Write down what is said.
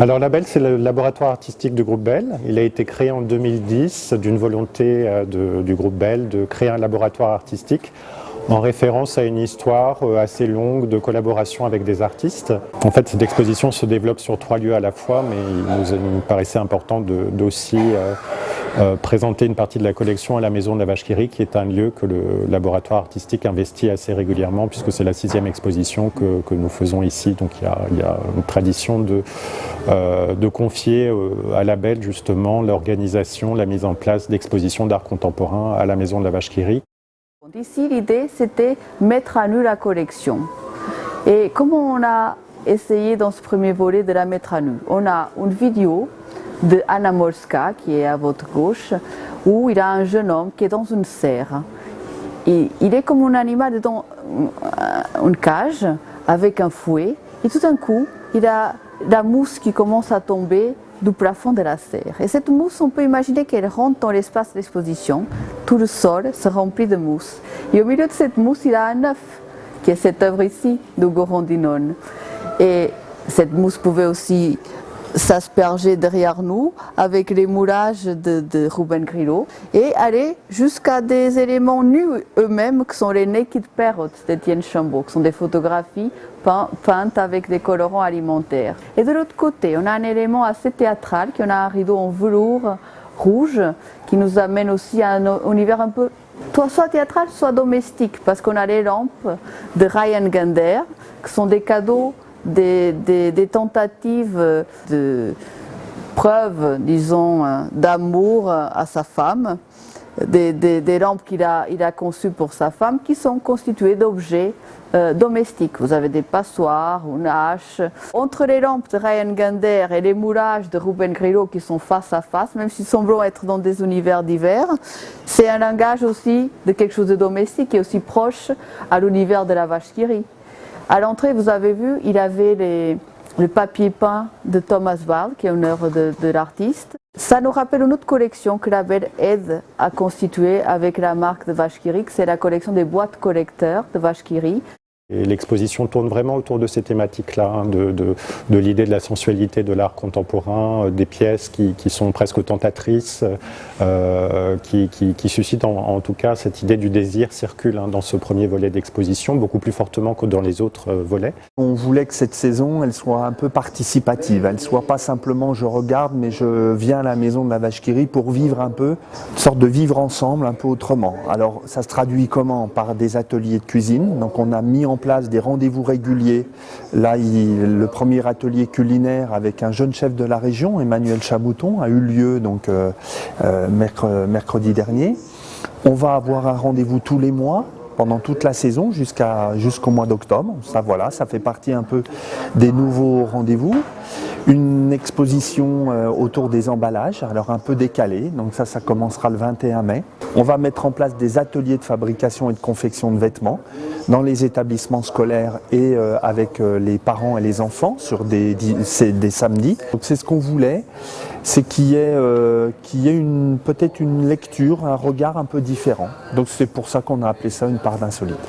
Alors la Belle, c'est le laboratoire artistique du groupe Belle. Il a été créé en 2010 d'une volonté du groupe Belle de créer un laboratoire artistique en référence à une histoire assez longue de collaboration avec des artistes. En fait, cette exposition se développe sur 3 lieux à la fois, mais il nous paraissait important d'aussi présenter une partie de la collection à la Maison de la Vache qui rit, qui est un lieu que le laboratoire artistique investit assez régulièrement, puisque c'est la 6e exposition que nous faisons ici. Donc il y a une tradition de confier à la Belle justement l'organisation, la mise en place d'expositions d'art contemporain à la Maison de la Vache qui rit. Ici, l'idée, c'était mettre à nu la collection. Et comment on a essayé dans ce premier volet de la mettre à nu? On a une vidéo de Anna Molska, qui est à votre gauche, où il y a un jeune homme qui est dans une serre. Et il est comme un animal dans une cage, avec un fouet. Et tout d'un coup, il y a la mousse qui commence à tomber du plafond de la serre. Et cette mousse, on peut imaginer qu'elle rentre dans l'espace d'exposition. Tout le sol se remplit de mousse. Et au milieu de cette mousse, il y a un œuf, qui est cette œuvre ici, d'Ugo Rondinone. Et cette mousse pouvait aussi s'asperger derrière nous avec les moulages de Ruben Grillo et aller jusqu'à des éléments nus eux-mêmes qui sont les Naked Parrots d'Étienne Chambaud, qui sont des photographies peintes avec des colorants alimentaires. Et de l'autre côté, on a un élément assez théâtral, qui on a un rideau en velours rouge qui nous amène aussi à un univers un peu soit théâtral, soit domestique, parce qu'on a les lampes de Ryan Gander, qui sont des cadeaux, des tentatives de preuve, disons, d'amour à sa femme, des lampes qu'il a conçues pour sa femme, qui sont constituées d'objets domestiques. Vous avez des passoires, une hache. Entre les lampes de Ryan Gander et les moulages de Ruben Grillo qui sont face à face, même s'ils semblent être dans des univers divers, c'est un langage aussi de quelque chose de domestique qui est aussi proche à l'univers de la Vache qui rit. À l'entrée, vous avez vu, il avait le papier peint de Thomas Wald, qui est une œuvre de l'artiste. Ça nous rappelle une autre collection que la Belle aide à constituer avec la marque de Vache qui rit, c'est la collection des boîtes collecteurs de Vache qui rit. Et l'exposition tourne vraiment autour de ces thématiques-là, hein, de l'idée de la sensualité de l'art contemporain, des pièces qui sont presque tentatrices, qui suscitent en tout cas cette idée du désir circule hein, dans ce premier volet d'exposition, beaucoup plus fortement que dans les autres volets. On voulait que cette saison, elle soit un peu participative, elle ne soit pas simplement je regarde, mais je viens à la Maison de la Vache qui rit pour vivre un peu, une sorte de vivre ensemble un peu autrement. Alors ça se traduit comment? Par des ateliers de cuisine, donc on a mis en place des rendez-vous réguliers. Là, le premier atelier culinaire avec un jeune chef de la région, Emmanuel Chabouton, a eu lieu donc mercredi dernier. On va avoir un rendez-vous tous les mois pendant toute la saison jusqu'au mois d'octobre. Ça fait partie un peu des nouveaux rendez-vous. Une exposition autour des emballages, alors un peu décalée, donc ça commencera le 21 mai. On va mettre en place des ateliers de fabrication et de confection de vêtements dans les établissements scolaires et avec les parents et les enfants sur des samedis. Donc c'est ce qu'on voulait, c'est qu'il y ait peut-être une lecture, un regard un peu différent. Donc c'est pour ça qu'on a appelé ça une part d'insolite.